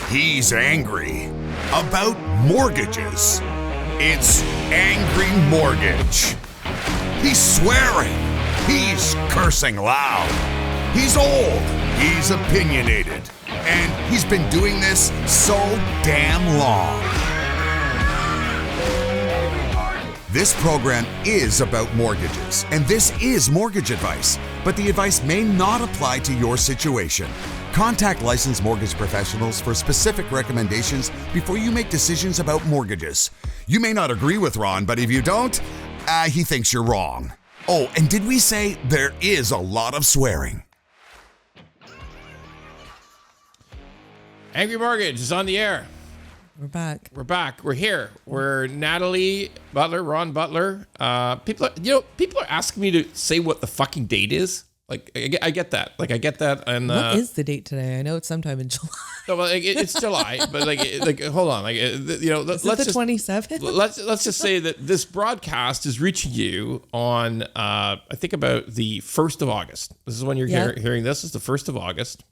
He's angry about mortgages. It's Angry Mortgage. He's swearing. He's cursing loud. He's old. He's opinionated. And he's been doing this so damn long. This program is about mortgages, and this is mortgage advice, but the advice may not apply to your situation. Contact licensed mortgage professionals for specific recommendations before you make decisions about mortgages. You may not agree with Ron, but if you don't, he thinks you're wrong. Oh, and did we say there is a lot of swearing? Angry Mortgage is on the air. We're back. We're here. We're Natalie Butler, Ron Butler. People are asking me to say what the fucking date is. Like, I get that. Like, I get that. And what is the date today? I know it's sometime in July. No, well, it's July, but like, hold on. Is it the 27th? Let's just say that this broadcast is reaching you on, I think about the 1st of August. This is when you're hearing this. It's the 1st of August.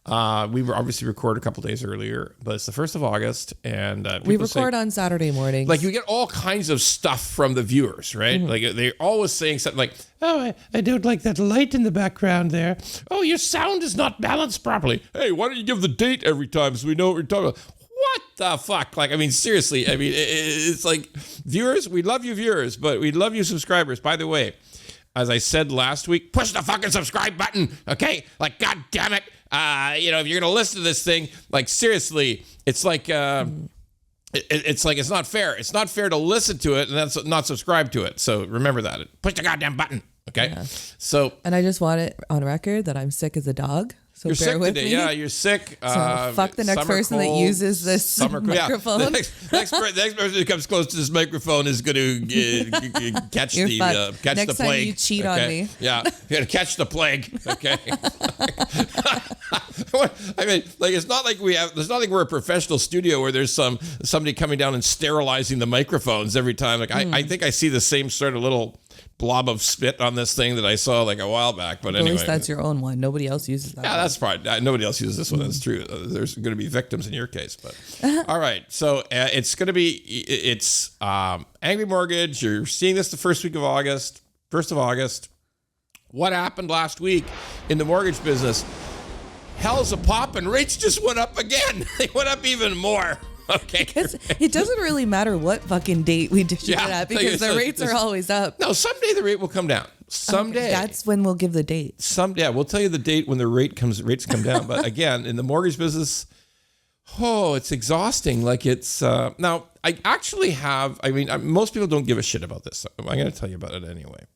We were obviously record a couple days earlier, but it's the 1st of August, and we record on Saturday mornings. Like, you get all kinds of stuff from the viewers, right? Mm-hmm. Like, they're always saying something like, "Oh, I don't like that light in the background there. Oh, your sound is not balanced properly. Hey, why don't you give the date every time so we know what we're talking about?" What the fuck? Like, I mean, seriously. I mean, it's like, viewers, we love you viewers, but we love you subscribers. By the way, as I said last week, push the fucking subscribe button, okay? Like, God damn it. If you're going to listen to this thing, like, seriously, it's like, it's not fair. It's not fair to listen to it and then not subscribe to it. So remember that. Push the goddamn button, okay? Yeah. So. And I just want it on record that I'm sick as a dog. So you're bear sick with today. me. Yeah, you're sick. So fuck the next person that uses this microphone. Yeah. The next person who comes close to this microphone is going to catch the plague. Next time you cheat on me. Yeah, you're going to catch the plague. Okay. I mean, like, it's not like we're a professional studio where there's somebody coming down and sterilizing the microphones every time. Like, I think I see the same sort of little blob of spit on this thing that I saw like a while back. But anyway, at least that's your own one. Nobody else uses that. Yeah, that's probably nobody else uses this one. That's true. There's going to be victims in your case, but all right. So it's going to be Angry Mortgage. You're seeing this the first week of August, 1st of August. What happened last week in the mortgage business? Hell's a pop, and rates just went up again. They went up even more. Okay. Because it doesn't really matter what fucking date we dish it at, because the rates are always up. No, someday the rate will come down. Someday. Okay, that's when we'll give the date. Someday. We'll tell you the date when the rates come down. But again, in the mortgage business, it's exhausting. Like, it's, now I actually have, most people don't give a shit about this. So I'm going to tell you about it anyway.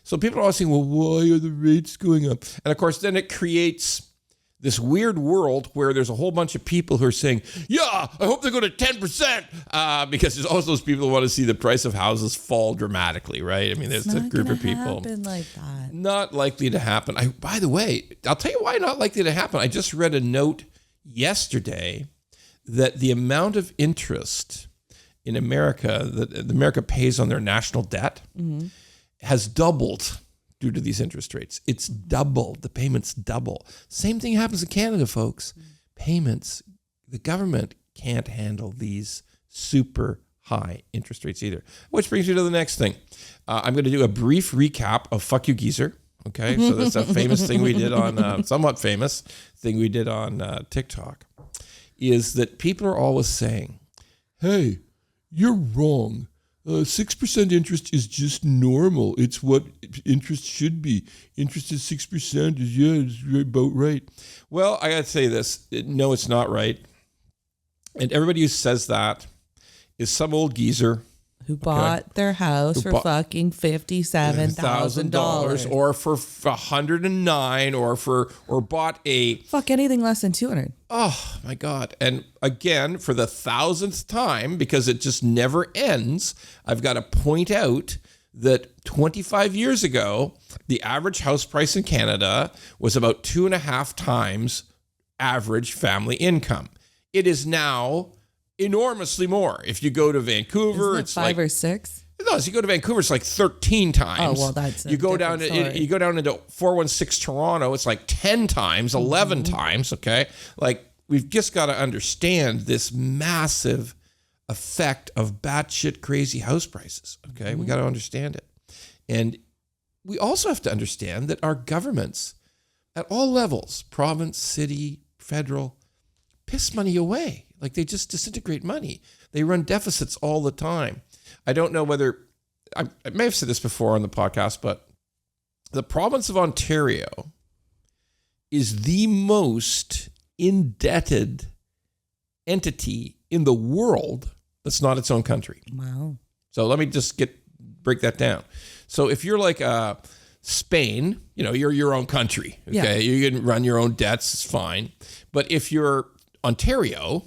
So people are always saying, well, why are the rates going up? And of course, then it creates this weird world where there's a whole bunch of people who are saying, yeah, I hope they go to 10%, because there's also those people who want to see the price of houses fall dramatically, right? I mean, there's a group of people. Happen like that. Not likely to happen. By the way, I'll tell you why not likely to happen. I just read a note yesterday that the amount of interest in America that America pays on their national debt has doubled due to these interest rates. It's doubled. The payments double. Same thing happens in Canada, folks. Payments, the government can't handle these super high interest rates either. Which brings me to the next thing. I'm going to do a brief recap of Fuck You Geezer. Okay, so that's a famous thing we did on, somewhat famous thing we did on TikTok, is that people are always saying, hey, you're wrong. 6% interest is just normal. It's what interest should be. Interest is 6%. It's about right. Well, I got to say this. No, it's not right. And everybody who says that is some old geezer who bought their house for fucking $57,000, or for $109, or bought a anything less than $200. Oh my God! And again, for the 1,000th time, because it just never ends, I've got to point out that 25 years ago, the average house price in Canada was about 2.5 times average family income. It is now enormously more. If you go to Vancouver, Isn't it it's 5 like, or 6. No, if you go to Vancouver, it's like 13 times. Oh, well, that's you go down into 416 Toronto, it's like 10 times, 11 times. Okay, like we've just got to understand this massive effect of batshit crazy house prices. Okay, we got to understand it, and we also have to understand that our governments, at all levels, province, city, federal, piss money away. Like they just disintegrate money. They run deficits all the time. I don't know whether I may have said this before on the podcast, but the province of Ontario is the most indebted entity in the world that's not its own country. Wow. So let me just break that down. So if you're like Spain, you're your own country. Okay, yeah. You can run your own debts, it's fine. But if you're Ontario,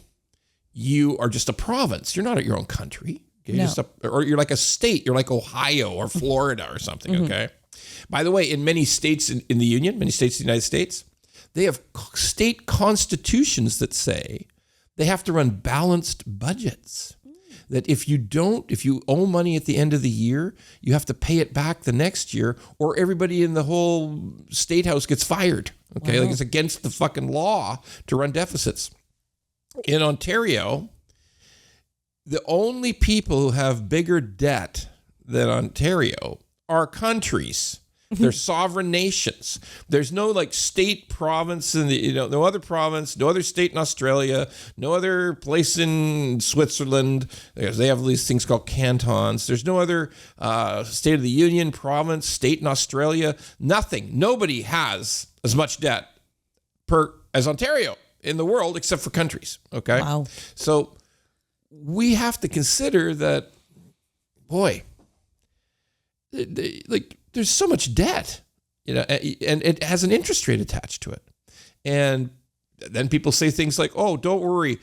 you are just a province. You're not at your own country. Okay? No. Or you're like a state. You're like Ohio or Florida or something. Okay. By the way, in many states in the Union, many states in the United States, they have state constitutions that say they have to run balanced budgets. That if you owe money at the end of the year, you have to pay it back the next year, or everybody in the whole state house gets fired. Okay, wow. Like it's against the fucking law to run deficits. In Ontario, the only people who have bigger debt than Ontario are countries. They're sovereign nations. There's no like state, province, and no other province, no other state in Australia, no other place in Switzerland. They have these things called cantons. There's no other state of the union, province, state in Australia. Nothing. Nobody has as much debt as Ontario in the world, except for countries. Okay. Wow. So we have to consider that, boy, there's so much debt, and it has an interest rate attached to it. And then people say things like, oh, don't worry.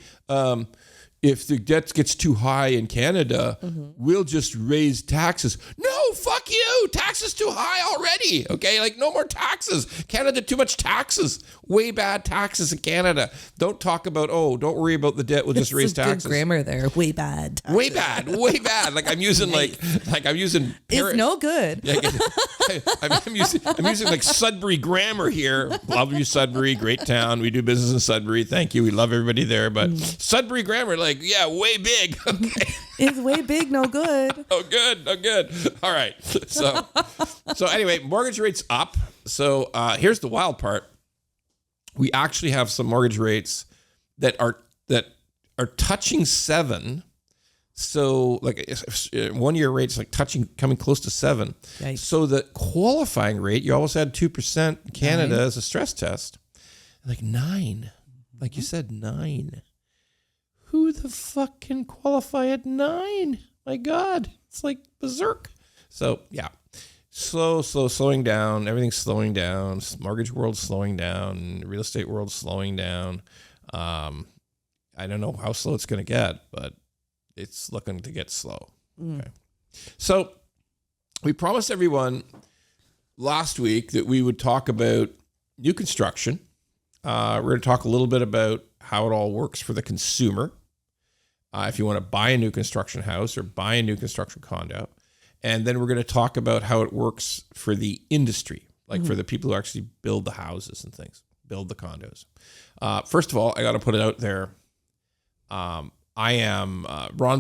If the debt gets too high in Canada, we'll just raise taxes. No, fuck you. Taxes too high already. Okay. Like no more taxes. Canada, too much taxes. Way bad taxes in Canada. Don't talk about, don't worry about the debt. We'll just raise taxes. Good grammar there. Way bad. Taxes. Way bad. Way bad. Like I'm using it's no good. I'm using like Sudbury grammar here. Love you, Sudbury. Great town. We do business in Sudbury. Thank you. We love everybody there. But Sudbury grammar, way big. Okay. It's way big, no good. Oh, good. All right. So anyway, mortgage rates up. So here's the wild part. We actually have some mortgage rates that are touching 7. So like 1 year rates like coming close to 7. Yikes. So the qualifying rate, you always had 2% in Canada 9. As a stress test. Like 9. Like you said, 9. Who the fuck can qualify at 9? My God, it's like berserk. So yeah, slowing down. Everything's slowing down. Mortgage world's slowing down. Real estate world's slowing down. I don't know how slow it's going to get, but it's looking to get slow. Okay. So we promised everyone last week that we would talk about new construction. We're going to talk a little bit about how it all works for the consumer. If you want to buy a new construction house or buy a new construction condo. And then we're going to talk about how it works for the industry, like for the people who actually build the houses and things, build the condos. First of all, I got to put it out there. Ron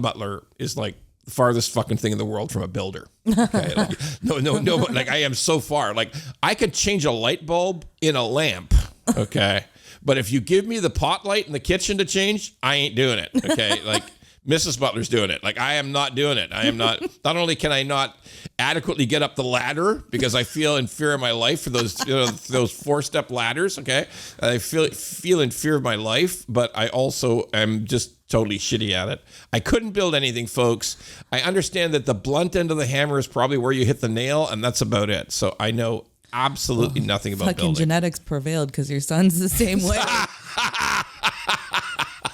Butler is like the farthest fucking thing in the world from a builder. Okay? No, like I am so far. Like I could change a light bulb in a lamp. Okay. But if you give me the pot light in the kitchen to change, I ain't doing it. Okay. Like Mrs. Butler's doing it. Like I am not doing it. I am not only can I not adequately get up the ladder because I feel in fear of my life for those, those 4-step ladders. Okay. I feel in fear of my life, but I also am just totally shitty at it. I couldn't build anything, folks. I understand that the blunt end of the hammer is probably where you hit the nail, and that's about it. So I know absolutely nothing about building. Genetics prevailed because your son's the same way.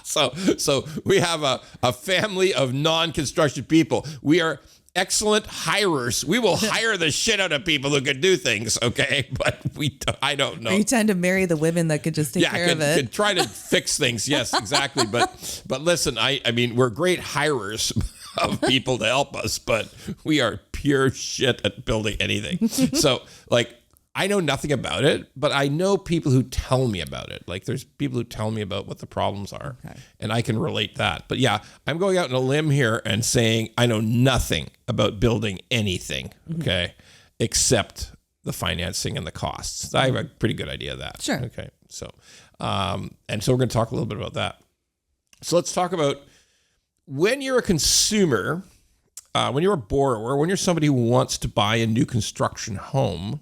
So we have a family of non-construction people. We are excellent hirers. We will hire the shit out of people who can do things, okay? But I don't know. You tend to marry the women that could just take care of it. Could try to fix things. Yes, exactly. But listen, I mean, we're great hirers of people to help us, but we are pure shit at building anything. So like I know nothing about it, but I know people who tell me about it. Like there's people who tell me about what the problems are, and I can relate that. But yeah, I'm going out on a limb here and saying I know nothing about building anything, except the financing and the costs. I have a pretty good idea of that. Sure. Okay. So, and so we're going to talk a little bit about that. So let's talk about when you're a consumer, when you're a borrower, when you're somebody who wants to buy a new construction home.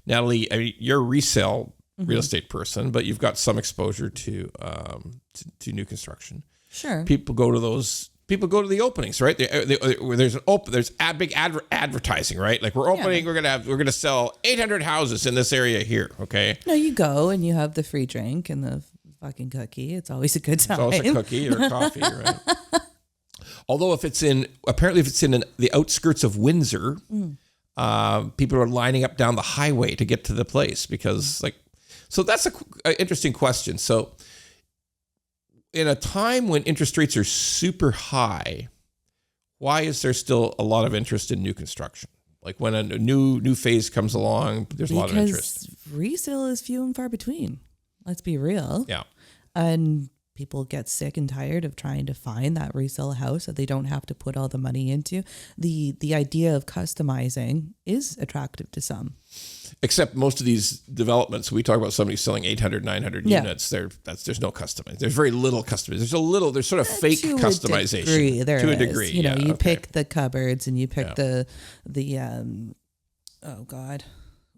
Natalie, I mean, you're a resale real estate person, but you've got some exposure to new construction. Sure. People go to the openings, right? There's big advertising, right? Like we're opening, we're gonna sell 800 houses in this area here. Okay. No, you go and you have the free drink and the fucking cookie. It's always a good time. It's always a cookie or coffee, right? Although if it's in the outskirts of Windsor. People are lining up down the highway to get to the place because so that's an interesting question. So in a time when interest rates are super high, why is there still a lot of interest in new construction? Like when a new phase comes along, there's a lot of interest. Because resale is few and far between. Let's be real. Yeah. And people get sick and tired of trying to find that resale house that they don't have to put all the money into. The idea of customizing is attractive to some. Except most of these developments, we talk about somebody selling 800, 900 units. There's no customizing. There's very little customizing. There's sort of fake customization. To a degree. You pick pick the cupboards and you pick the oh God,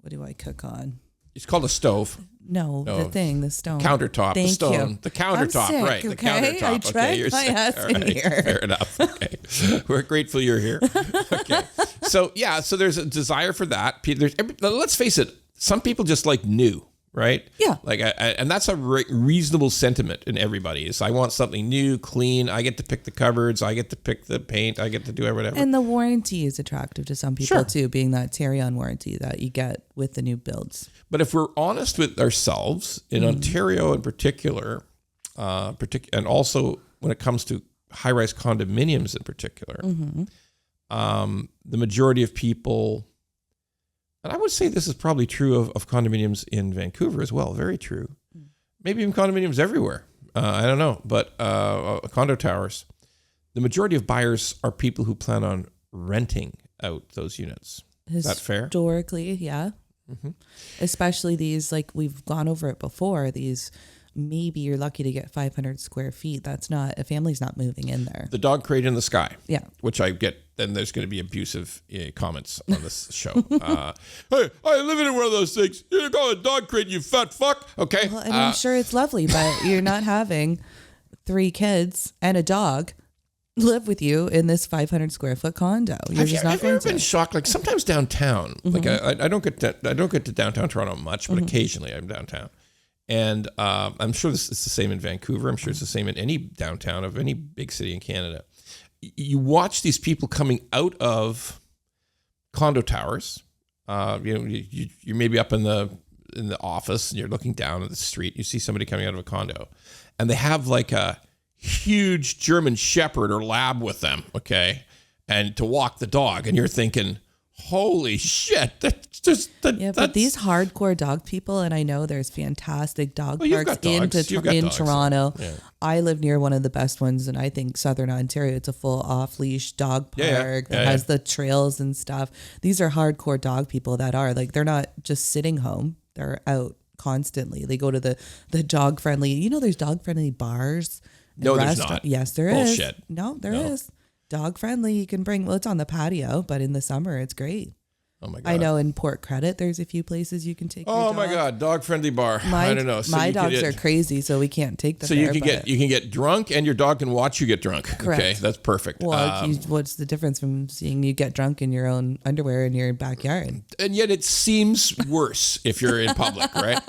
what do I cook on? It's called a stove. No, the stone. Countertop, Thank the stone. You. The countertop, sick, right. The okay? countertop. I tried my ass in here. Fair enough. Okay. We're grateful you're here. Okay. So there's a desire for that. Let's face it, some people just like new, right? Yeah. And that's a reasonable sentiment in everybody is I want something new, clean. I get to pick the cupboards. I get to pick the paint. I get to do whatever. And the warranty is attractive to some people too, being that Tarion warranty that you get with the new builds. But if we're honest with ourselves, in Ontario in particular, and also when it comes to high-rise condominiums in particular, the majority of people, and I would say this is probably true of condominiums in Vancouver as well, very true. Maybe even condominiums everywhere. I don't know, but condo towers, the majority of buyers are people who plan on renting out those units. Is that fair? Historically, yeah. Mm-hmm. Especially these, like we've gone over it before, these maybe you're lucky to get 500 square feet. That's not, a family's not moving in there. The dog crate in the sky. Yeah. Which I get, then there's going to be abusive comments on this show. Hey, I live in one of those things. You call it a dog crate, you fat fuck. Okay. Well, and I'm sure it's lovely, but you're not having 3 kids and a dog live with you in this 500 square foot condo. You're just not going to. Have you ever been shocked? Like sometimes downtown, like I don't get to downtown Toronto much, but occasionally I'm downtown, and I'm sure it's the same in Vancouver. I'm sure it's the same in any downtown of any big city in Canada. You watch these people coming out of condo towers. You're maybe up in the office and you're looking down at the street. You see somebody coming out of a condo, and they have like a huge German Shepherd or Lab with them, okay, and to walk the dog, and you're thinking, holy shit, that's just but these hardcore dog people, and I know there's fantastic dog parks in Toronto. Yeah. I live near one of the best ones, and I think Southern Ontario, it's a full off-leash dog park that has the trails and stuff. These are hardcore dog people that are like, they're not just sitting home, they're out constantly. They go to the dog friendly, there's dog friendly bars. No, there's not. Yes, there is. Bullshit. No, there is. Dog friendly. You can bring, it's on the patio, but in the summer, it's great. Oh my God. I know in Port Credit, there's a few places you can take your dog. Oh my God, dog friendly bar. I don't know. So my dogs are crazy, so we can't take them. So you can get drunk, and your dog can watch you get drunk. Correct. Okay, that's perfect. Well, what's the difference from seeing you get drunk in your own underwear in your backyard? And yet it seems worse if you're in public, right?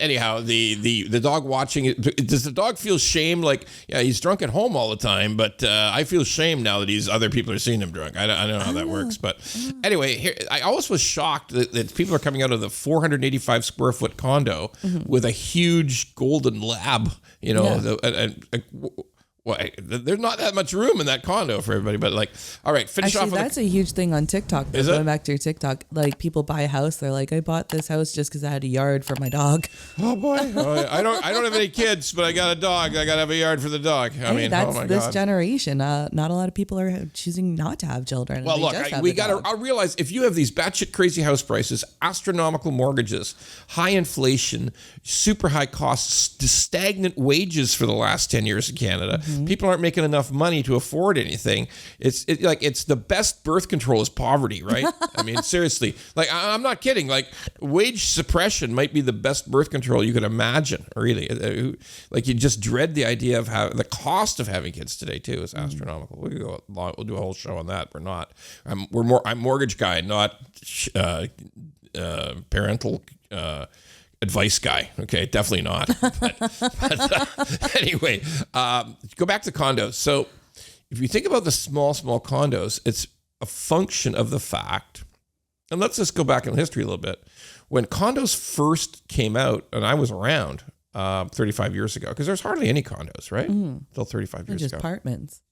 Anyhow, the dog watching it. Does the dog feel shame? Like, yeah, he's drunk at home all the time, but I feel shame now that other people are seeing him drunk. I don't know how that works, but anyway, here. I always was shocked that people are coming out of the 485 square foot condo with a huge golden lab, Well, there's not that much room in that condo for everybody, but like, all right, finish off. That's a huge thing on TikTok. Is going back to your TikTok, like people buy a house. They're like, I bought this house just because I had a yard for my dog. Oh boy, I don't have any kids, but I got a dog. I got to have a yard for the dog. I mean, that's oh my this God. generation. Not a lot of people are choosing not to have children. Well, look, I realize if you have these batshit crazy house prices, astronomical mortgages, high inflation, super high costs, stagnant wages for the last 10 years in Canada. People aren't making enough money to afford anything. It's the best birth control is poverty, right? I mean, seriously, like I'm not kidding. Like wage suppression might be the best birth control you could imagine. Really, like you just dread the idea of how the cost of having kids today too is astronomical. We'll do a whole show on that. We're not. I'm mortgage guy, not parental. Advice guy. Okay, definitely not. But anyway, go back to condos. So if you think about the small condos, it's a function of the fact, and let's just go back in history a little bit. When condos first came out, and I was around 35 years ago, because there's hardly any condos, right? Until 35 years ago. Just apartments.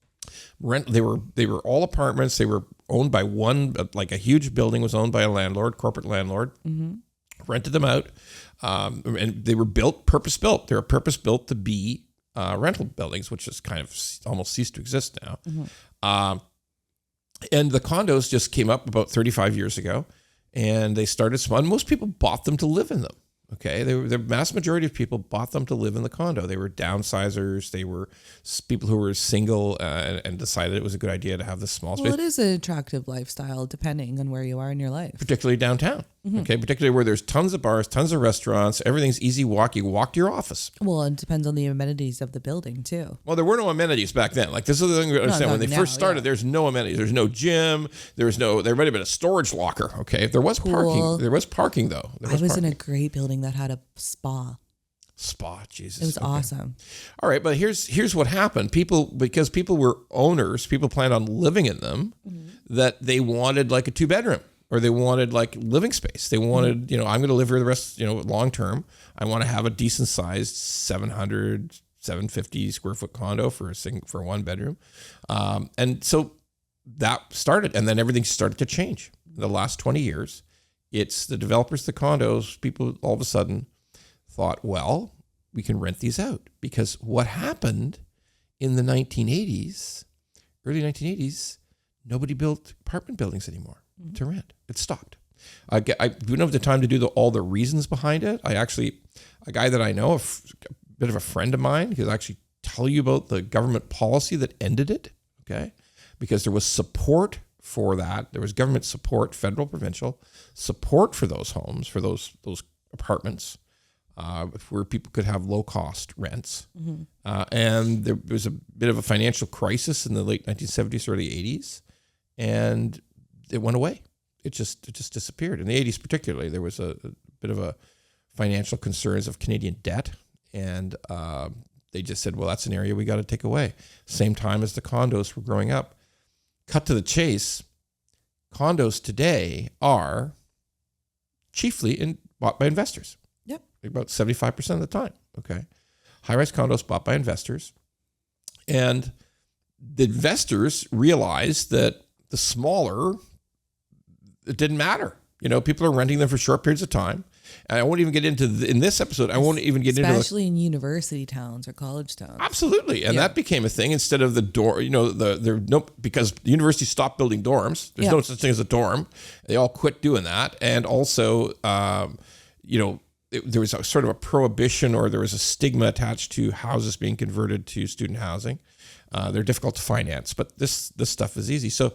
They were all apartments. They were owned by one, like a huge building was owned by a landlord, corporate landlord. Rented them out, and they were purpose-built. They were purpose-built to be rental buildings, which has kind of almost ceased to exist now. And the condos just came up about 35 years ago, and they started small. And most people bought them to live in them. Okay, the vast majority of people bought them to live in the condo. They were downsizers. They were people who were single and decided it was a good idea to have this small space. Well, it is an attractive lifestyle depending on where you are in your life. Particularly downtown. Okay, particularly where there's tons of bars, tons of restaurants, everything's easy walk. You walk to your office. Well, it depends on the amenities of the building too. Well, there were no amenities back then. Like this is the thing to understand. When they first started, there's no amenities. There's no gym. There might have been a storage locker. Okay, there was parking. There was parking though. I was in a great building that had a spa. Jesus. It was awesome. All right, but here's what happened. Because people were owners, people planned on living in them, that they wanted like a 2-bedroom. Or they wanted like living space. They wanted, I'm going to live here the rest, long term. I want to have a decent sized 700, 750 square foot condo for a 1 bedroom. And so that started, and then everything started to change. The last 20 years, it's the developers, the condos, people all of a sudden thought, well, we can rent these out. Because what happened in the 1980s, early 1980s, nobody built apartment buildings anymore to rent. It stopped. We don't have the time to do all the reasons behind it. A guy that I know, a bit of a friend of mine, could actually tell you about the government policy that ended it, okay? Because there was support for that. There was government support, federal, provincial, support for those homes, for those apartments, where people could have low-cost rents. And there was a bit of a financial crisis in the late 1970s, early 80s, and it went away. It just disappeared. In the 80s particularly, there was a bit of a financial concerns of Canadian debt, and they just said, well, that's an area we got to take away. Same time as the condos were growing up. Cut to the chase, condos today are chiefly bought by investors. Yep. About 75% of the time, okay? High-rise condos bought by investors. And the investors realized that the smaller, it didn't matter. People are renting them for short periods of time. And I won't even get into, in this episode, especially in university towns or college towns. Absolutely. And that became a thing instead of the dorm, because the university stopped building dorms. There's no such thing as a dorm. They all quit doing that. And also, there was a sort of a prohibition, or there was a stigma attached to houses being converted to student housing. They're difficult to finance, but this stuff is easy. So,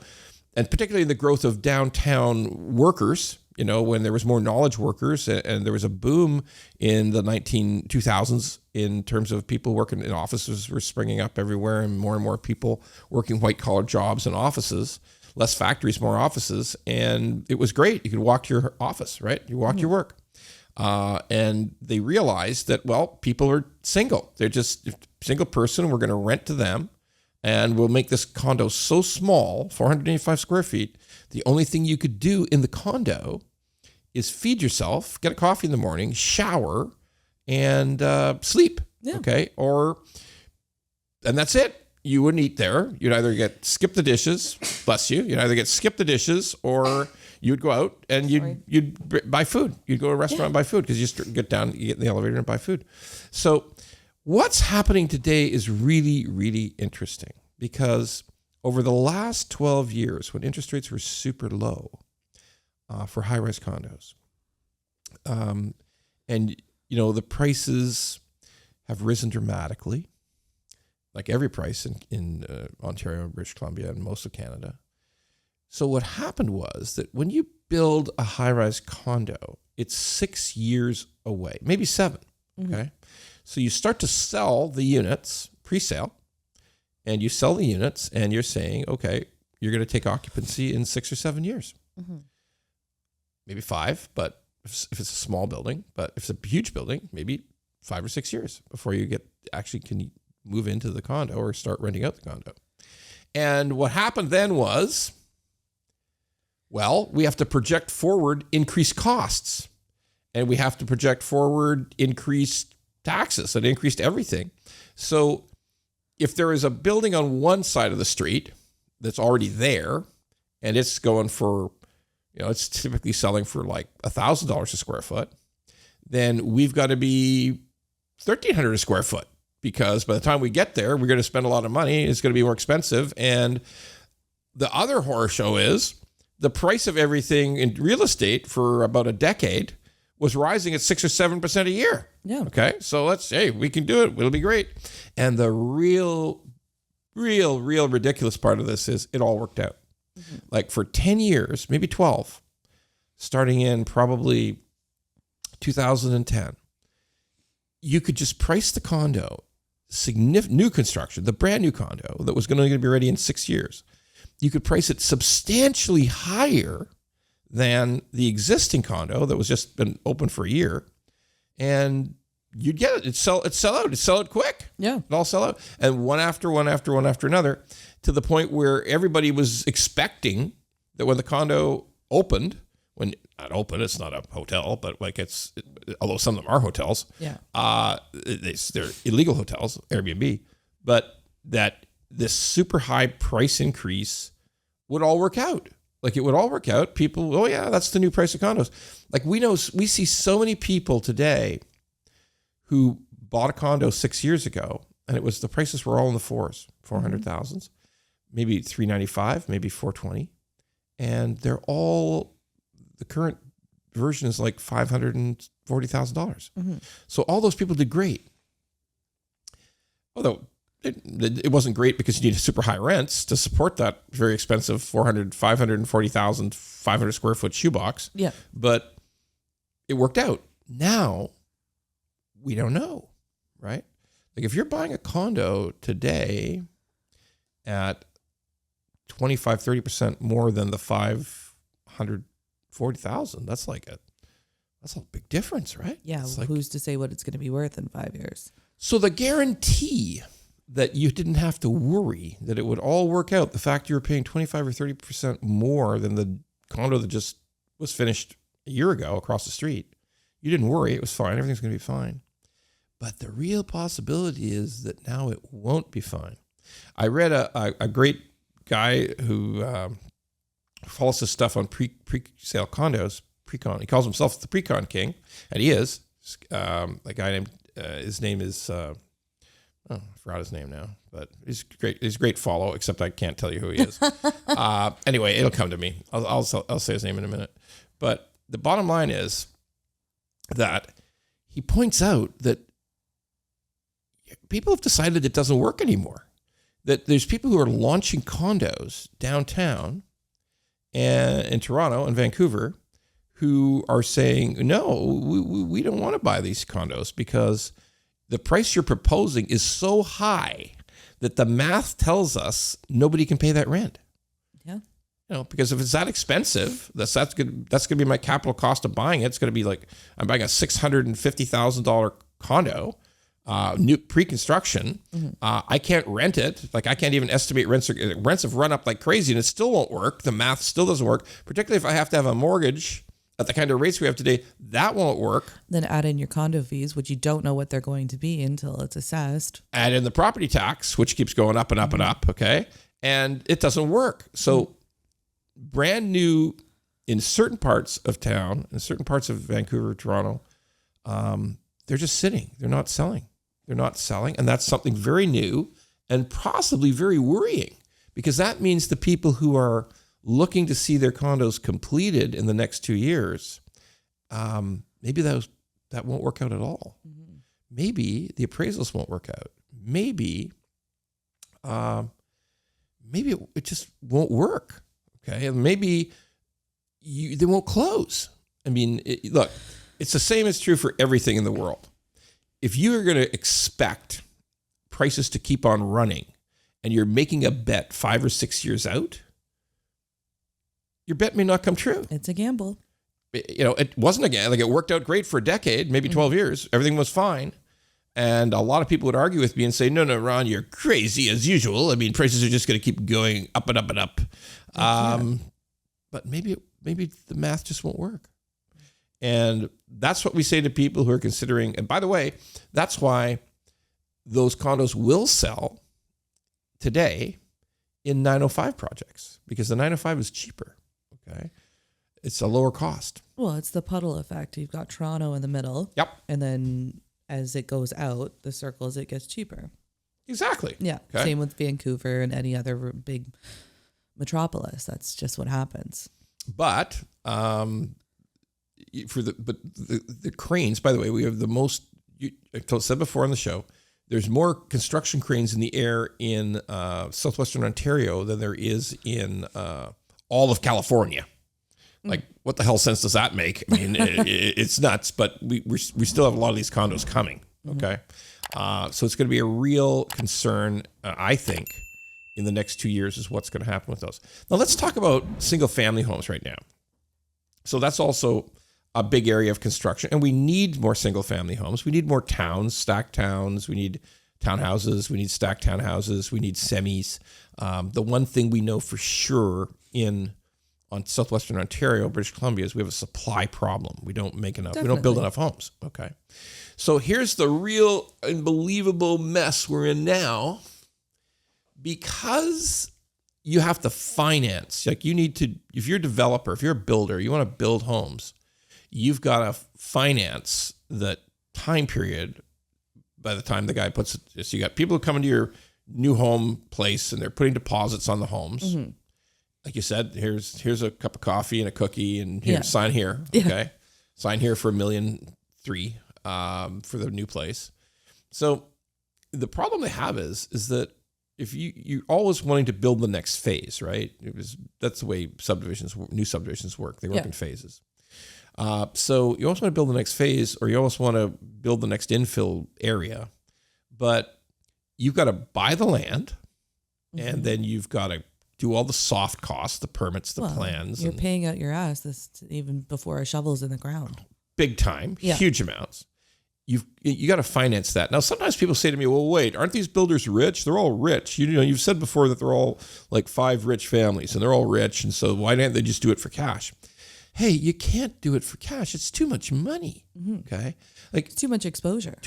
and particularly the growth of downtown workers, when there was more knowledge workers, and there was a boom in the 2000s in terms of people working in offices were springing up everywhere, and more people working white collar jobs in offices, less factories, more offices. And it was great. You could walk to your office, right? You walk to your work. And they realized that, well, people are single. They're just a single person. We're going to rent to them. And we'll make this condo so small, 485 square feet. The only thing you could do in the condo is feed yourself, get a coffee in the morning, shower, and sleep. Yeah. Okay. And that's it. you wouldn't eat there. You'd either skip the dishes, bless you. You'd either skip the dishes, or you'd go out and you'd buy food. You'd go to a restaurant and buy food because you get down, you get in the elevator and buy food. So what's happening today is really, really interesting, because over the last 12 years, when interest rates were super low for high-rise condos, and the prices have risen dramatically, like every price in Ontario, British Columbia, and most of Canada. So what happened was that when you build a high-rise condo, it's 6 years away, maybe 7, okay? So you start to sell the units, pre-sale, and you sell the units, and you're saying, okay, you're going to take occupancy in 6 or 7 years. Maybe 5, but if it's a small building. But if it's a huge building, maybe 5 or 6 years before you can move into the condo or start renting out the condo. And what happened then was, well, we have to project forward increased costs, and we have to project forward increased taxes and increased everything. So if there is a building on one side of the street that's already there, and it's going for, it's typically selling for like $1,000 a square foot, then we've got to be $1,300 a square foot, because by the time we get there, we're going to spend a lot of money. It's going to be more expensive. And the other horror show is the price of everything in real estate for about a decade was rising at 6 or 7% a year. Yeah. Okay. So we can do it. It'll be great. And the real ridiculous part of this is it all worked out. Like for 10 years, maybe 12, starting in probably 2010, you could just price the condo, new construction, the brand new condo that was going to be ready in 6 years. You could price it substantially higher than the existing condo that was just been open for a year, and you'd get it. It'd sell out quick. Yeah. It'd all sell out. And one after another, to the point where everybody was expecting that when the condo opened, not open, it's not a hotel, but although some of them are hotels. Yeah. They're illegal hotels, Airbnb, but that this super high price increase would all work out. Like it would all work out. People, oh yeah, that's the new price of condos. Like we see so many people today who bought a condo 6 years ago, and the prices were all in the 400,000s, maybe 395, maybe 420, and they're all, the current version is like $540,000. So all those people did great. Although it wasn't great because you needed super high rents to support that very expensive 540,000, 500 square foot shoebox. Yeah. But it worked out. Now, we don't know, right? Like if you're buying a condo today at 25, 30% more than the 540,000, that's a big difference, right? Yeah. Well, who's to say what it's going to be worth in 5 years? So the guarantee that you didn't have to worry that it would all work out, the fact you were paying 25 or 30% more than the condo that just was finished a year ago across the street, you didn't worry. It was fine. Everything's going to be fine. But the real possibility is that now it won't be fine. I read a great guy who follows this stuff on pre-sale condos, pre-con. He calls himself the pre-con king, and he is. A guy named, his name is... I forgot his name now, but he's great. He's a great follow, except I can't tell you who he is. Anyway, it'll come to me. I'll say his name in a minute. But the bottom line is that he points out that people have decided it doesn't work anymore. That there's people who are launching condos downtown and in Toronto and Vancouver who are saying, no, we don't want to buy these condos because the price you're proposing is so high that the math tells us nobody can pay that rent. Yeah. Because if it's that expensive, that's going to be my capital cost of buying it. It's going to be like I'm buying a $650,000 condo, new pre-construction. I can't rent it. Like I can't even estimate rents. Rents have run up like crazy, and it still won't work. The math still doesn't work, particularly if I have to have a mortgage at the kind of rates we have today, that won't work. Then add in your condo fees, which you don't know what they're going to be until it's assessed. Add in the property tax, which keeps going up and up and up, okay? And it doesn't work. So brand new in certain parts of town, in certain parts of Vancouver, Toronto, they're just sitting. They're not selling. They're not selling. And that's something very new and possibly very worrying, because that means the people who are looking to see their condos completed in the next 2 years, maybe that won't work out at all. Mm-hmm. Maybe the appraisals won't work out. Maybe it just won't work. Okay, and maybe they won't close. I mean, look, it's the same as true for everything in the world. If you are going to expect prices to keep on running, and you're making a bet 5 or 6 years out, your bet may not come true. It's a gamble. It wasn't a gamble. Like, it worked out great for a decade, maybe 12 years. Everything was fine. And a lot of people would argue with me and say, no, Ron, you're crazy as usual. I mean, prices are just going to keep going up and up and up. But maybe the math just won't work. And that's what we say to people who are considering. And by the way, that's why those condos will sell today in 905 projects, because the 905 is cheaper. Okay. It's a lower cost. Well, it's the puddle effect. You've got Toronto in the middle. Yep. And then as it goes out, the circles, it gets cheaper. Exactly. Yeah. Okay. Same with Vancouver and any other big metropolis. That's just what happens. But the cranes, by the way, we have the most, I said before on the show, there's more construction cranes in the air in southwestern Ontario than there is in all of California. Like, what the hell sense does that make? I mean, it's nuts, but we still have a lot of these condos coming, okay? So it's going to be a real concern, I think, in the next 2 years is what's going to happen with those. Now, let's talk about single-family homes right now. So that's also a big area of construction, and we need more single-family homes. We need more towns, stacked towns. We need townhouses. We need stacked townhouses. We need semis. The one thing we know for sure on southwestern Ontario, British Columbia, is we have a supply problem. We don't make enough. Definitely. We don't build enough homes. Okay. So here's the real unbelievable mess we're in now. Because you have to finance, like, you need to, if you're a developer, if you're a builder, you want to build homes, you've got to finance that time period by the time the guy puts it. So you got people who come into your new home place and they're putting deposits on the homes. Mm-hmm. Like you said, here's a cup of coffee and a cookie, and here, sign here. Okay. Sign here for $1.3 million for the new place. So the problem they have is that if you're always wanting to build the next phase, right? That's the way new subdivisions work. They work in phases. So you always want to build the next phase, or you always want to build the next infill area, but you've got to buy the land, and then you've got to do all the soft costs, the permits, the plans. You're paying out your ass even before a shovel's in the ground. Big time, huge amounts. You got to finance that. Now, sometimes people say to me, well, wait, aren't these builders rich? They're all rich. You've said before that they're all like 5 rich families, and they're all rich, and so why can't they just do it for cash? Hey, you can't do it for cash. It's too much money, okay? Like, it's too much exposure.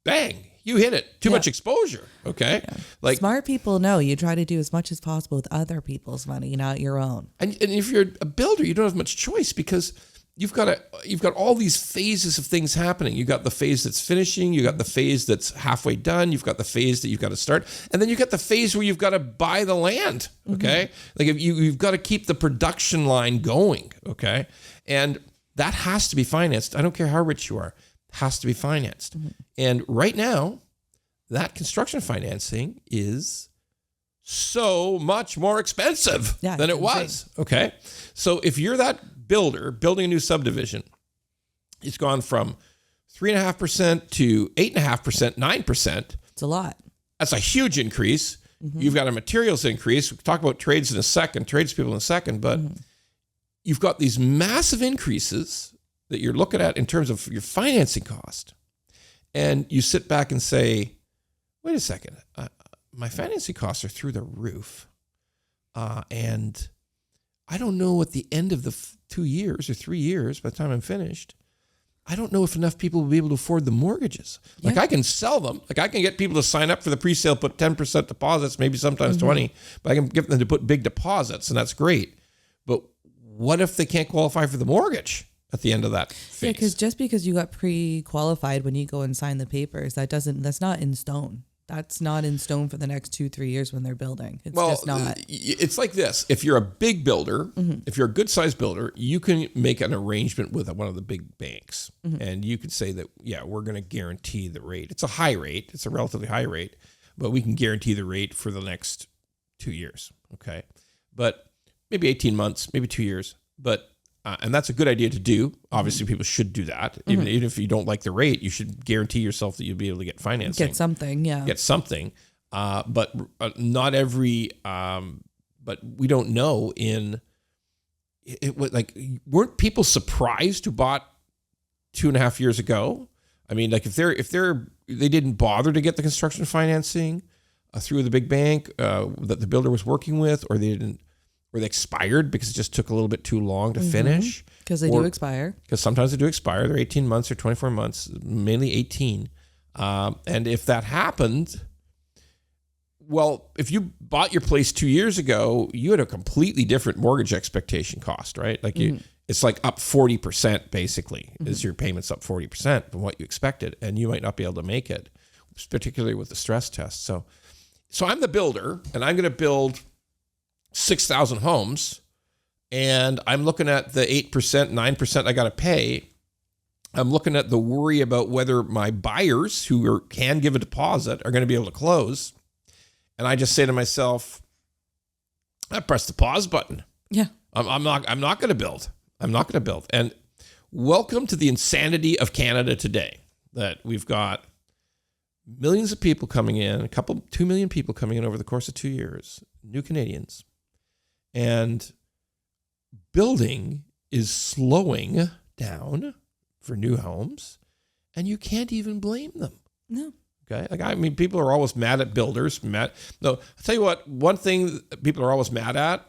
Bang, you hit it. Too much exposure, okay? Yeah. Like, smart people know you try to do as much as possible with other people's money, not your own. And if you're a builder, you don't have much choice, because you've got all these phases of things happening. You've got the phase that's finishing. You got the phase that's halfway done. You've got the phase that you've got to start, and then you got the phase where you've got to buy the land. Okay, like, if you've got to keep the production line going. Okay, and that has to be financed. I don't care how rich you are; it has to be financed. And right now, that construction financing is so much more expensive than it was. Okay, so if you're that builder building a new subdivision, it's gone from 3.5% to 8.5%, 9%. It's a lot. That's a huge increase. You've got a materials increase. We'll talk about tradespeople in a second, but you've got these massive increases that you're looking at in terms of your financing cost. And you sit back and say, wait a second, my financing costs are through the roof. And I don't know at the end of the 2 years or 3 years, by the time I'm finished, I don't know if enough people will be able to afford the mortgages. Like I can sell them. Like I can get people to sign up for the pre-sale, put 10% deposits, maybe sometimes 20, but I can get them to put big deposits, and that's great. But what if they can't qualify for the mortgage at the end of that phase? Yeah, because just because you got pre-qualified when you go and sign the papers, that's not in stone. That's not in stone for the next 2-3 years when they're building. It's just not. It's like this. If you're a big builder, if you're a good sized builder, you can make an arrangement with one of the big banks. And you could say that, we're going to guarantee the rate. It's a high rate. It's a relatively high rate, but we can guarantee the rate for the next 2 years. Okay. But maybe 18 months, maybe 2 years. But and that's a good idea to do. Obviously, people should do that. Even if you don't like the rate, you should guarantee yourself that you'll be able to get financing. Get something, yeah. Get something. But not every, but we don't know weren't people surprised who bought 2.5 years ago? I mean, like if they didn't bother to get the construction financing through the big bank that the builder was working with, or they expired because it just took a little bit too long to finish. Because they do expire. Because sometimes they do expire. They're 18 months or 24 months, mainly 18. And if that happened, well, if you bought your place 2 years ago, you had a completely different mortgage expectation cost, right? Like it's like up 40% basically, is your payments up 40% from what you expected, and you might not be able to make it, particularly with the stress test. So I'm the builder, and I'm going to build 6,000 homes, and I'm looking at the 8%, 9% I got to pay. I'm looking at the worry about whether my buyers who can give a deposit are going to be able to close. And I just say to myself, I press the pause button. Yeah. I'm not going to build. I'm not going to build. And welcome to the insanity of Canada today, that we've got millions of people coming in, 2 million people coming in over the course of 2 years, new Canadians. And building is slowing down for new homes, and you can't even blame them. No. Okay. People are always mad at builders. No, I'll tell you what, one thing that people are always mad at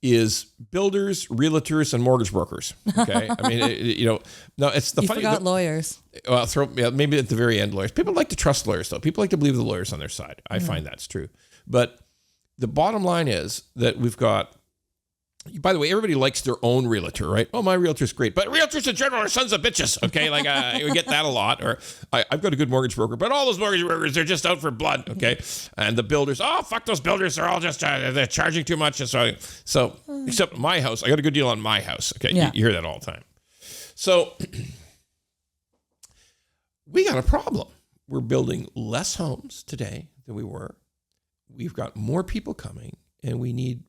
is builders, realtors, and mortgage brokers. Okay. No, it's the funny. You forgot lawyers. Well, maybe at the very end, lawyers. People like to trust lawyers, though. People like to believe the lawyers on their side. I find that's true. But the bottom line is that we've got, by the way, everybody likes their own realtor, right? Oh, my realtor's great. But realtors in general are sons of bitches, okay? Like, we get that a lot. Or I've got a good mortgage broker, but all those mortgage brokers, they're just out for blood, okay? And the builders, oh, fuck those builders. They're all just, they're charging too much. So except my house, I got a good deal on my house, okay? Yeah. You hear that all the time. So we got a problem. We're building less homes today than we were. We've got more people coming, and we need,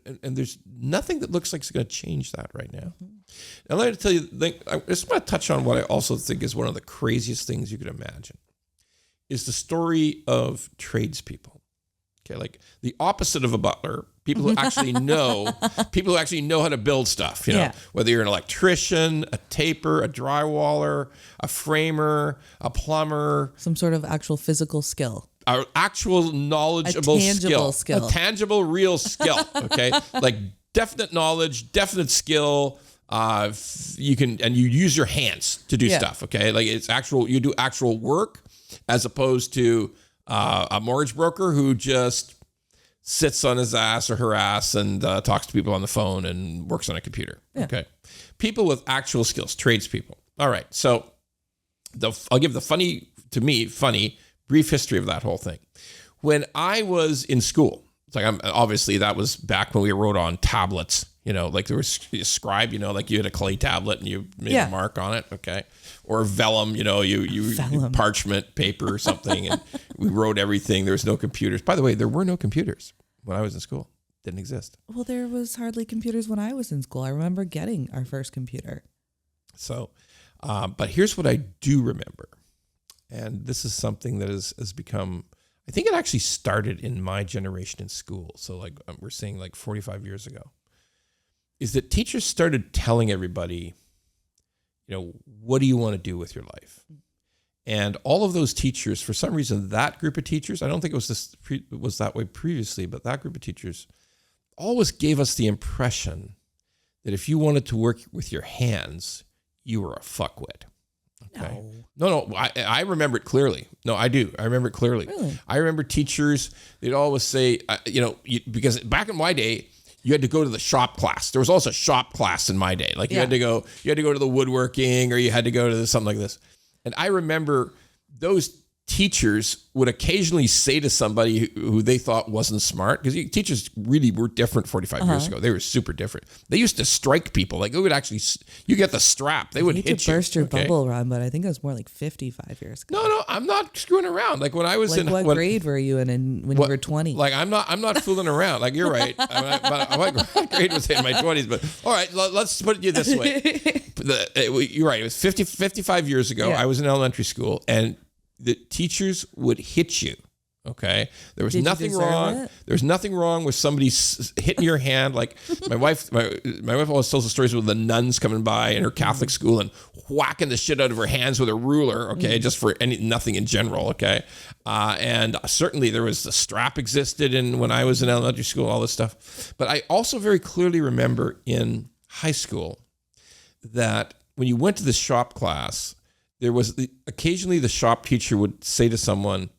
and there's nothing that looks like it's going to change that right now. And I'd like to tell you, I just want to touch on what I also think is one of the craziest things you could imagine, is the story of tradespeople. Okay, like the opposite of a butler, people who actually know, how to build stuff. Whether you're an electrician, a taper, a drywaller, a framer, a plumber, some sort of actual physical skill. Our actual knowledgeable skill, a tangible, real skill. Okay, like definite knowledge, definite skill. You use your hands to do stuff. Okay, like it's actual. You do actual work as opposed to a mortgage broker who just sits on his ass or her ass and talks to people on the phone and works on a computer. Yeah. Okay, people with actual skills, tradespeople. All right, so I'll give the funny brief history of that whole thing. When I was in school, it's like obviously that was back when we wrote on tablets, like there was a scribe, like you had a clay tablet and you made a mark on it, okay? Or vellum, you parchment paper or something, and we wrote everything. There was no computers. By the way, there were no computers when I was in school. Didn't exist. Well, there was hardly computers when I was in school. I remember getting our first computer. So, but here's what I do remember. And this is something that has become, I think it actually started in my generation in school. So like we're saying like 45 years ago, is that teachers started telling everybody, what do you want to do with your life? And all of those teachers, for some reason, that group of teachers, I don't think it was that way previously, but that group of teachers always gave us the impression that if you wanted to work with your hands, you were a fuckwit. Okay. No, I remember it clearly. No, I do. I remember it clearly. Really? I remember teachers, they'd always say, because back in my day, you had to go to the shop class. There was also a shop class in my day. Like you had to go to the woodworking, or you had to go to something like this. And I remember those teachers would occasionally say to somebody who they thought wasn't smart, because teachers really were different 45 years ago. They were super different. They used to strike people. Like, it would actually, you get the strap, they would hit you. Burst your bubble, Ron, but I think it was more like 55 years ago. No, I'm not screwing around. Like when I was what grade were you in when you were 20? Like I'm not fooling around. Like you're right. What grade was I in my 20s? But all right, let's put it this way. You're right. It was 55 years ago. I was in elementary school, and the teachers would hit you. Okay, there was nothing wrong. There's nothing wrong with somebody hitting your hand. Like my wife always tells the stories with the nuns coming by in her Catholic school and whacking the shit out of her hands with a ruler. Okay, just for nothing in general. Okay, and certainly there was the strap existed when I was in elementary school, all this stuff. But I also very clearly remember in high school that when you went to the shop class, there was occasionally the shop teacher would say to someone,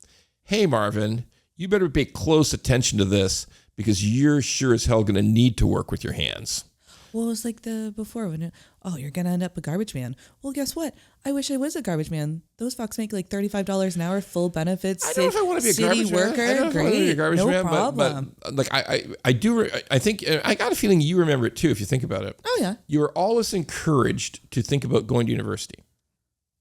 "Hey, Marvin, you better pay close attention to this because you're sure as hell going to need to work with your hands." Well, it was like before when you're going to end up a garbage man. Well, guess what? I wish I was a garbage man. Those fucks make like $35 an hour, full benefits. I don't know if I want to be a garbage man. I don't know if I want to be a garbage man, problem. But like I do. I think I got a feeling you remember it too if you think about it. Oh yeah. You were always encouraged to think about going to university.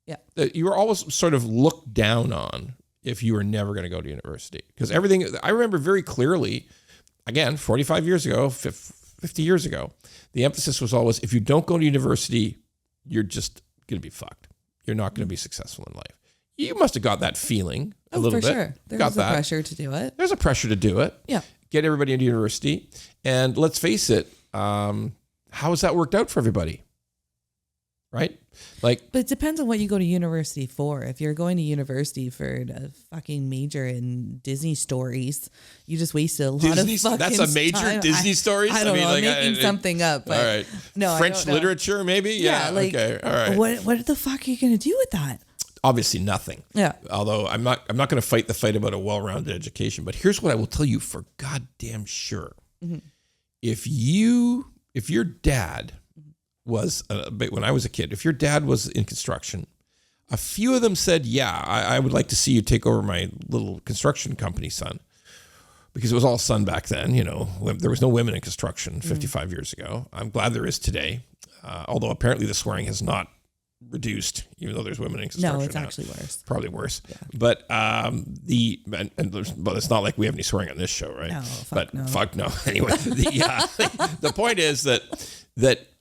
Yeah. You were always sort of looked down on if you were never going to go to university. Because everything, I remember very clearly, again, 45 years ago, 50 years ago, the emphasis was always, if you don't go to university, you're just going to be fucked. You're not going to be successful in life. You must have got that feeling a little bit. For sure. There's a pressure to do it. There's a pressure to do it. Yeah. Get everybody into university. And let's face it, how has that worked out for everybody? Right? But it depends on what you go to university for. If you're going to university for a fucking major in Disney stories, you just wasted a lot of fucking time. That's a major Disney stories? I don't know. I'm making something up. But all right. No, French literature, maybe? Yeah. Okay. All right. What the fuck are you going to do with that? Obviously nothing. Yeah. Although I'm not going to fight the fight about a well-rounded education. But here's what I will tell you for goddamn sure. Mm-hmm. If your dad was when I was a kid, if your dad was in construction, a few of them said, "Yeah, I would like to see you take over my little construction company, son," because it was all son back then. You know, there was no women in construction 55 years ago. I'm glad there is today, although apparently the swearing has not reduced, even though there's women in construction. No, it's actually worse. Probably worse. Yeah. But but it's not like we have any swearing on this show, right? No, fuck no. Anyway, the point is that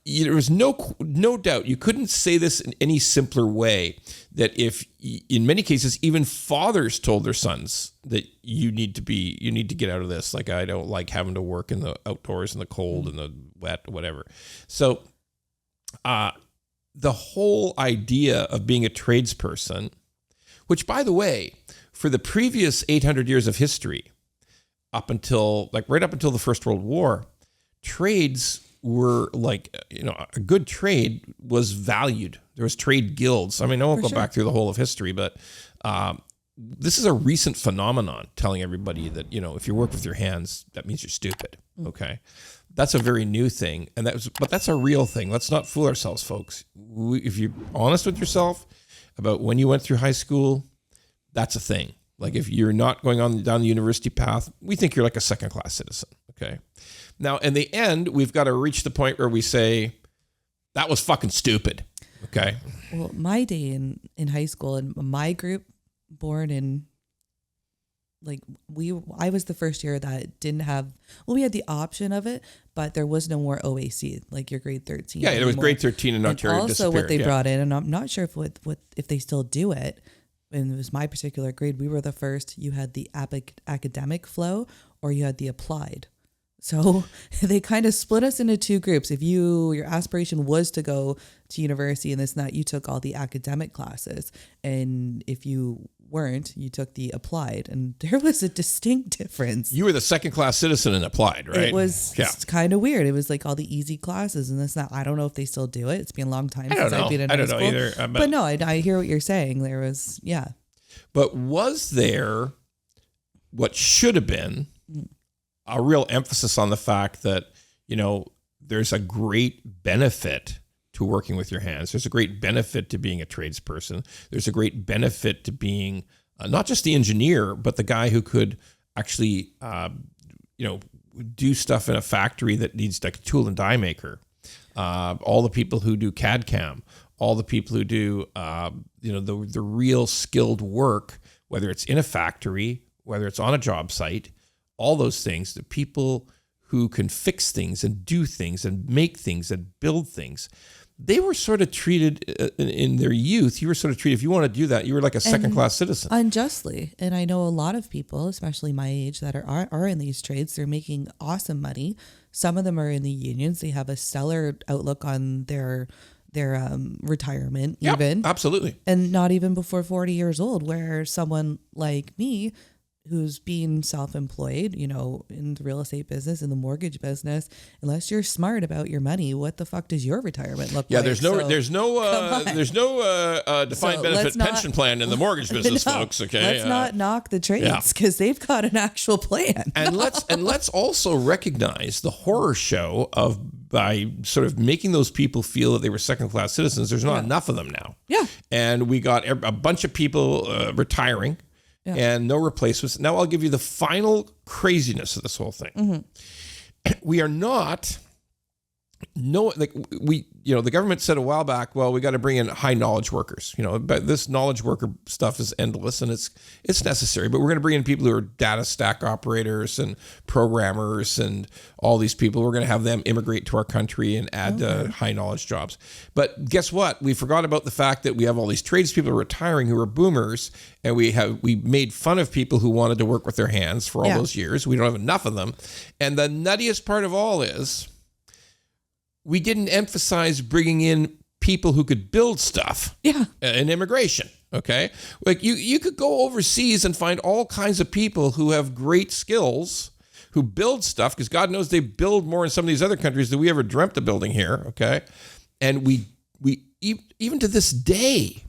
there was no doubt, you couldn't say this in any simpler way, that if in many cases even fathers told their sons that you need to get out of this, like, I don't like having to work in the outdoors in the cold and the wet, whatever. So the whole idea of being a tradesperson, which, by the way, for the previous 800 years of history, right up until the First World War, trades were like, a good trade was valued. There was trade guilds. I mean, I won't go back through the whole of history, but this is a recent phenomenon telling everybody that, if you work with your hands, that means you're stupid. Okay. That's a very new thing. But that's a real thing. Let's not fool ourselves, folks. If you're honest with yourself about when you went through high school, that's a thing. Like, if you're not going down the university path, we think you're like a second-class citizen. Okay. Now, in the end, we've got to reach the point where we say, that was fucking stupid. Okay. Well, my day in high school, and my group born in, I was the first year that didn't have, we had the option of it, but there was no more OAC, like your grade 13. Yeah, it was grade 13 in Ontario. And also what they brought in, and I'm not sure if they still do it, and it was my particular grade, we were the first, you had the academic flow or you had the applied. So they kind of split us into two groups. If your aspiration was to go to university and this and that, you took all the academic classes. And if you weren't, you took the applied, and there was a distinct difference. You were the second-class citizen in applied, right? It was kind of weird. It was like all the easy classes, and I don't know if they still do it. It's been a long time since I've been in high school. I don't know either. But no, I hear what you're saying. There was, But was there what should have been a real emphasis on the fact that, there's a great benefit to working with your hands. There's a great benefit to being a tradesperson. There's a great benefit to being not just the engineer, but the guy who could actually, do stuff in a factory that needs like a tool and die maker. All the people who do CAD CAM, all the people who do, the real skilled work, whether it's in a factory, whether it's on a job site, all those things, the people who can fix things and do things and make things and build things. They were sort of treated in their youth. You were sort of treated, if you want to do that, you were like a second-class citizen. Unjustly. And I know a lot of people, especially my age, that are in these trades. They're making awesome money. Some of them are in the unions. They have a stellar outlook on their retirement, even. Absolutely. And not even before 40 years old, where someone like me, who's being self-employed, in the real estate business, in the mortgage business, unless you're smart about your money, what the fuck does your retirement look like? Yeah, there's no defined benefit pension plan in the mortgage business, folks. Okay, let's not knock the trades because they've got an actual plan. And let's also recognize the horror show by sort of making those people feel that they were second-class citizens. There's not enough of them now. Yeah, and we got a bunch of people retiring. Yeah. And no replacements. Now I'll give you the final craziness of this whole thing. Mm-hmm. We are not the government said a while back, well, we got to bring in high knowledge workers. But this knowledge worker stuff is endless and it's necessary. But we're going to bring in people who are data stack operators and programmers and all these people. We're going to have them immigrate to our country and add high knowledge jobs. But guess what? We forgot about the fact that we have all these tradespeople retiring who are boomers, and we made fun of people who wanted to work with their hands for all those years. We don't have enough of them. And the nuttiest part of all is, we didn't emphasize bringing in people who could build stuff in immigration, okay? Like you could go overseas and find all kinds of people who have great skills, who build stuff, because God knows they build more in some of these other countries than we ever dreamt of building here, okay? And we even to this day,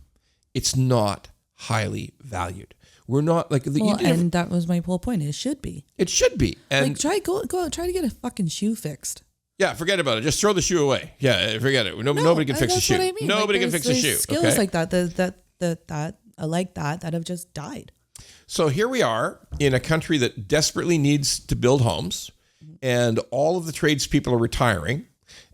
it's not highly valued. We're not like and that was my whole point. It should be. It should be. And try to get a fucking shoe fixed. Yeah, forget about it. Just throw the shoe away. Yeah, forget it. Nobody can fix a shoe. I mean. Nobody can fix a shoe. Skills like that that have just died. So here we are in a country that desperately needs to build homes, and all of the tradespeople are retiring.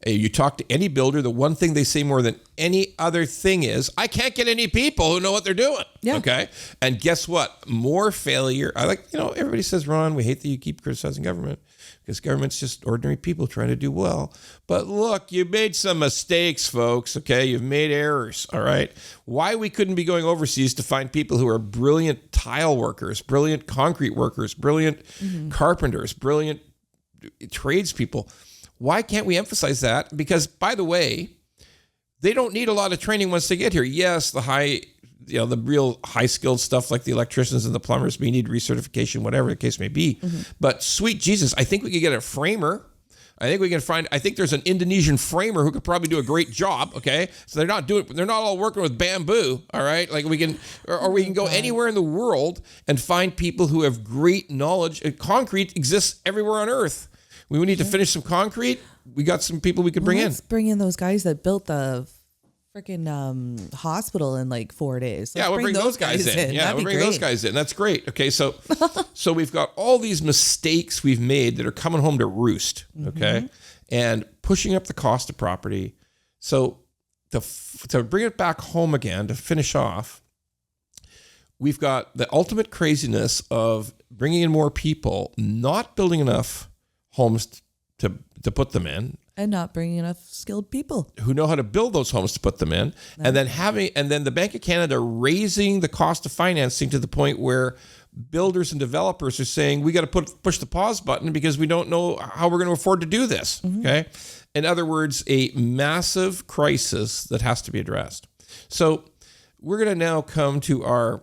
You talk to any builder, the one thing they say more than any other thing is, I can't get any people who know what they're doing. Yeah. Okay. And guess what? More failure. Everybody says, Ron, we hate that you keep criticizing government, because government's just ordinary people trying to do well. But look, you made some mistakes, folks, okay? You've made errors, all right? Why we couldn't be going overseas to find people who are brilliant tile workers, brilliant concrete workers, brilliant carpenters, brilliant tradespeople. Why can't we emphasize that? Because, by the way, they don't need a lot of training once they get here. Yes, the real high-skilled stuff like the electricians and the plumbers may need recertification, whatever the case may be. Mm-hmm. But sweet Jesus, I think we could get a framer. I think there's an Indonesian framer who could probably do a great job, okay? So they're not all working with bamboo, all right? Like we can go anywhere in the world and find people who have great knowledge. Concrete exists everywhere on earth. We need to finish some concrete. We got some people we could bring in. Let's bring in those guys that built the freaking hospital in like 4 days. We'll bring those guys in. Yeah, we'll bring those guys in. That's great. Okay, so we've got all these mistakes we've made that are coming home to roost, okay? And pushing up the cost of property. So to bring it back home again, to finish off, we've got the ultimate craziness of bringing in more people, not building enough homes to put them in, and not bringing enough skilled people who know how to build those homes to put them in, and then the Bank of Canada raising the cost of financing to the point where builders and developers are saying we got to push the pause button because we don't know how we're going to afford to do this. Okay, in other words, a massive crisis that has to be addressed. So we're going to now come to our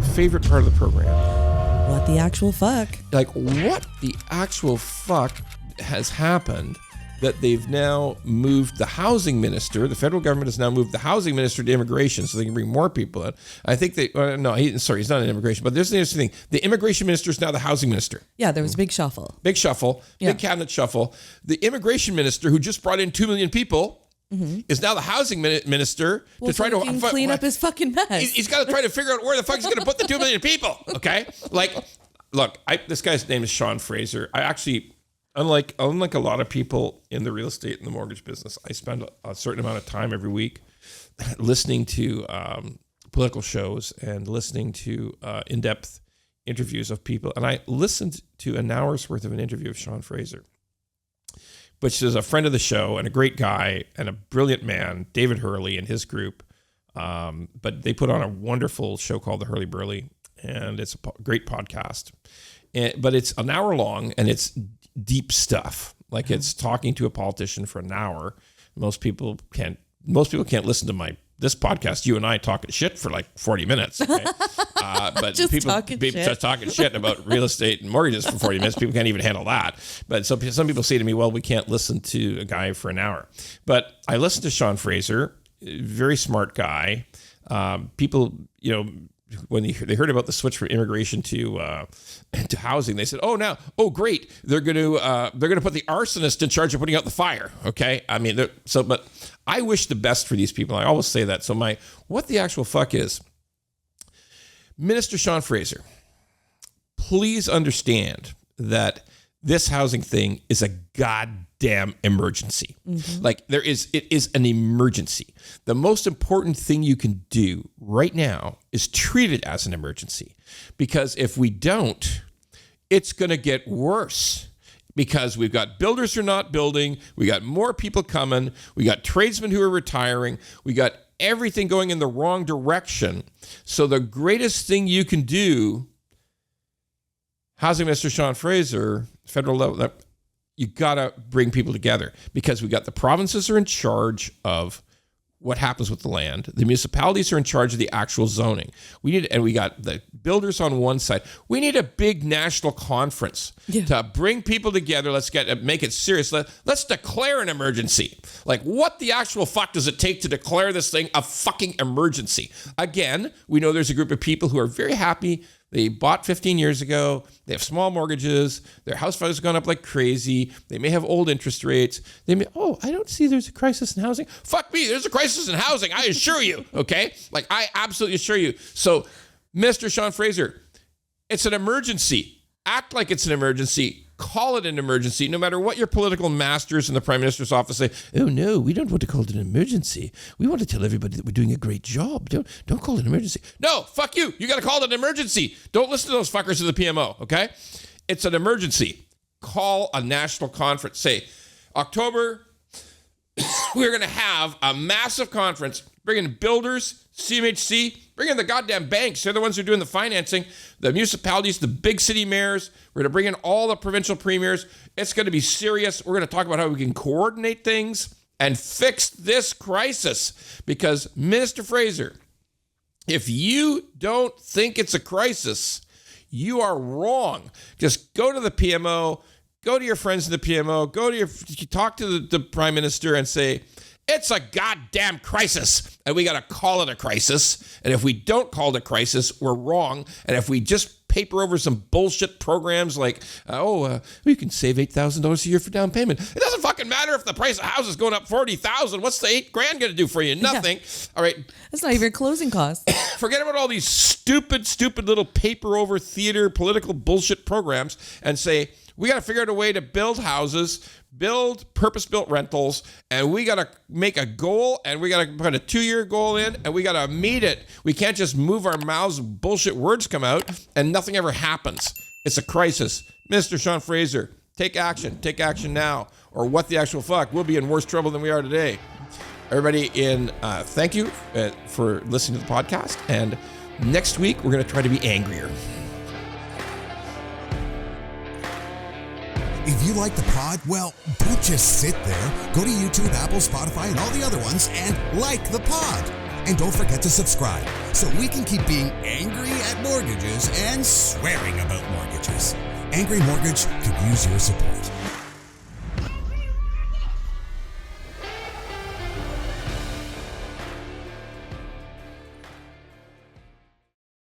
favorite part of the program. What the actual fuck? Like, what the actual fuck has happened that they've now moved the housing minister, the federal government has now moved the housing minister to immigration so they can bring more people in. I think he's not in immigration, but there's the interesting thing. The immigration minister is now the housing minister. Yeah, there was a big shuffle. Big cabinet shuffle. The immigration minister, who just brought in 2 million people, is now the housing minister to try to clean up his fucking mess. He's got to try to figure out where the fuck he's going to put the 2 million people, okay? Like, look, this guy's name is Sean Fraser. I actually... Unlike a lot of people in the real estate and the mortgage business, I spend a certain amount of time every week listening to political shows and listening to in-depth interviews of people. And I listened to an hour's worth of an interview of Sean Fraser, which is a friend of the show and a great guy and a brilliant man, David Hurley and his group. But they put on a wonderful show called The Hurley Burley, and it's a great podcast. But it's an hour long, and it's deep stuff. Like, it's talking to a politician for an hour. Most people can't listen to this podcast. You and I talking shit for like 40 minutes. Okay? But just talking shit about real estate and mortgages for 40 minutes. People can't even handle that. But some people say to me, well, we can't listen to a guy for an hour. But I listened to Sean Fraser, very smart guy. People, when they heard about the switch from immigration to housing, they said, "Oh, great! They're going to put the arsonist in charge of putting out the fire." Okay, I mean, but I wish the best for these people. I always say that. So what the actual fuck is, Minister Sean Fraser, please understand that this housing thing is a goddamn emergency. Mm-hmm. Like, it is an emergency. The most important thing you can do right now is treat it as an emergency. Because if we don't, it's going to get worse. Because we've got builders who are not building. We got more people coming. We got tradesmen who are retiring. We got everything going in the wrong direction. So the greatest thing you can do, Housing Minister Sean Fraser, federal level, you got to bring people together, because we got the provinces are in charge of what happens with the land. The municipalities are in charge of the actual zoning. We got the builders on one side. We need a big national conference to bring people together. Let's make it serious. Let's declare an emergency. Like, what the actual fuck does it take to declare this thing a fucking emergency? Again, we know there's a group of people who are very happy. They bought 15 years ago. They have small mortgages. Their house values have gone up like crazy. They may have old interest rates. I don't see there's a crisis in housing. Fuck me, there's a crisis in housing, I assure you, okay? Like, I absolutely assure you. So, Mr. Sean Fraser, it's an emergency. Act like it's an emergency. Call it an emergency, no matter what your political masters in the Prime Minister's office say. Oh, no, we don't want to call it an emergency. We want to tell everybody that we're doing a great job. Don't call it an emergency. No, fuck you. You got to call it an emergency. Don't listen to those fuckers in the PMO, okay? It's an emergency. Call a national conference. Say, October, we're going to have a massive conference. Bring in builders, CMHC, bring in the goddamn banks. They're the ones who are doing the financing. The municipalities, the big city mayors. We're going to bring in all the provincial premiers. It's going to be serious. We're going to talk about how we can coordinate things and fix this crisis. Because, Minister Fraser, if you don't think it's a crisis, you are wrong. Just go to the PMO, go to your friends in the PMO, talk to the Prime Minister and say, it's a goddamn crisis, and we got to call it a crisis. And if we don't call it a crisis, we're wrong. And if we just paper over some bullshit programs like, we can save $8,000 a year for down payment. It doesn't fucking matter if the price of houses going up $40,000. What's the $8,000 going to do for you? Nothing. Yeah. All right. That's not even closing costs. Forget about all these stupid little paper over theater political bullshit programs and say, we got to figure out a way to build houses, build purpose-built rentals, and we got to make a goal, and we got to put a 2-year goal in, and we got to meet it. We can't just move our mouths, bullshit words come out, and nothing ever happens. It's a crisis. Mr. Sean Fraser, take action. Take action now, or what the actual fuck? We'll be in worse trouble than we are today. Everybody thank you for listening to the podcast, and next week we're going to try to be angrier. If you like the pod, well, don't just sit there. Go to YouTube, Apple, Spotify, and all the other ones and like the pod. And don't forget to subscribe so we can keep being angry at mortgages and swearing about mortgages. Angry Mortgage could use your support.